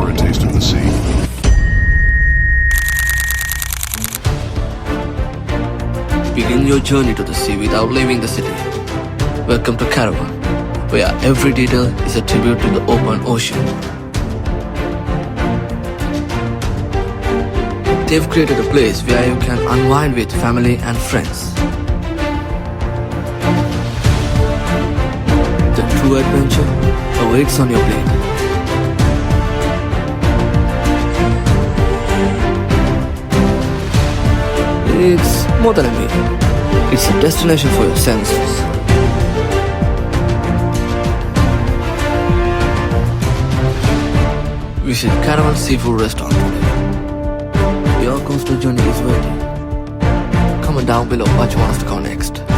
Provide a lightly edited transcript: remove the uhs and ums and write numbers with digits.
for a taste of the sea? Begin your journey to the sea without leaving the city. Welcome to Caravan, where every detail is a tribute to the open ocean. They've created a place where you can unwind with family and friends. The true adventure awaits on your plate. It's more than a meal. It's a destination for your senses. Visit Caravan Seafood Restaurant today. Your coastal journey is waiting. Comment down below what you want us to go next.